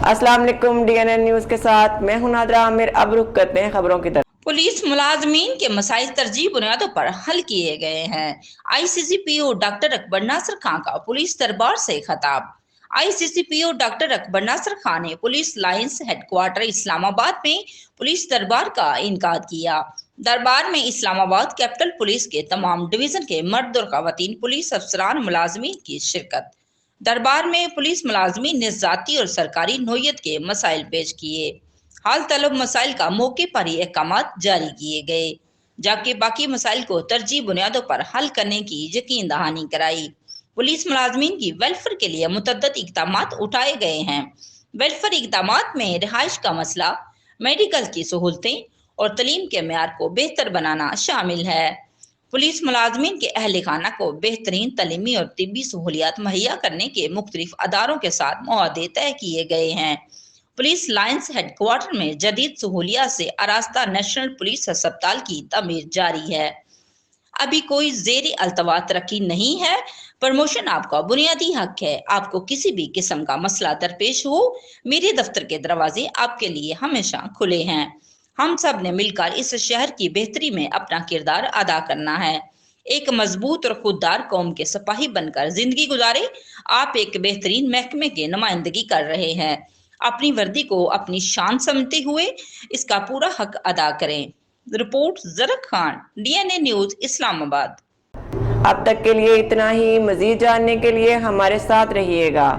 अस्सलाम वालेकुम। DNN news के साथ मैं हूं नादरा आमिर। अब रुख करते हैं खबरों की तरफ। पुलिस मुलाजमीन के मसाइल तरजीह बुनियादों पर हल किए गए हैं। ICCPO डॉक्टर अकबर नासिर खान का पुलिस दरबार से खिताब। ICCPO डॉक्टर अकबर नासिर खान ने पुलिस लाइंस हेडक्वार्टर इस्लामाबाद में पुलिस दरबार का इनकाद किया। दरबार में इस्लामाबाद कैपिटल पुलिस के तमाम डिवीजन के मर्द और खवातीन पुलिस अफसरान मुलाजमीन की शिरकत। दरबार में पुलिस मुलाजमीन ने ज़ाती और सरकारी नोयत के मसाइल पेश किए। हाल तलब मसाइल का मौके पर ही अहकामात जारी किए गए, जबकि बाकी मसाइल को तरजीह बुनियादों पर हल करने की यकीन दहानी कराई। पुलिस मुलाजमीन की वेलफेयर के लिए मुतअद्दिद इक़दामात उठाए गए हैं। वेलफेयर इक़दामात में रिहाइश का मसला, मेडिकल की सहूलतें और तलीम के मेयार को बेहतर बनाना शामिल है। पुलिस मुलाजमीन के अहल खाना को बेहतरीन तलीमी और तिब्बी सहूलियात मुहैया करने के मुख्तलिफ अदारों के साथ मुआहदे तय किए गए हैं। पुलिस लाइंस हेडक्वार्टर में जदीद सहूलियात से आरास्ता नेशनल पुलिस अस्पताल की तमीर जारी है। अभी कोई ज़ेरी अल्तवा तरक्की नहीं है। प्रमोशन आपका बुनियादी हक है। आपको किसी भी किस्म का मसला दरपेश हो, मेरे दफ्तर के दरवाजे आपके लिए हमेशा खुले हैं। हम सब ने मिलकर इस शहर की बेहतरी में अपना किरदार अदा करना है। एक मजबूत और खुददार कौम के सिपाही बनकर जिंदगी गुजारे। आप एक बेहतरीन महकमे की नुमाइंदगी कर रहे हैं। अपनी वर्दी को अपनी शान समझते हुए इसका पूरा हक अदा करें। Report Zarak Khan, DNN news, Islamabad. अब तक के लिए इतना ही। मजीद जानने के लिए हमारे साथ रहिएगा।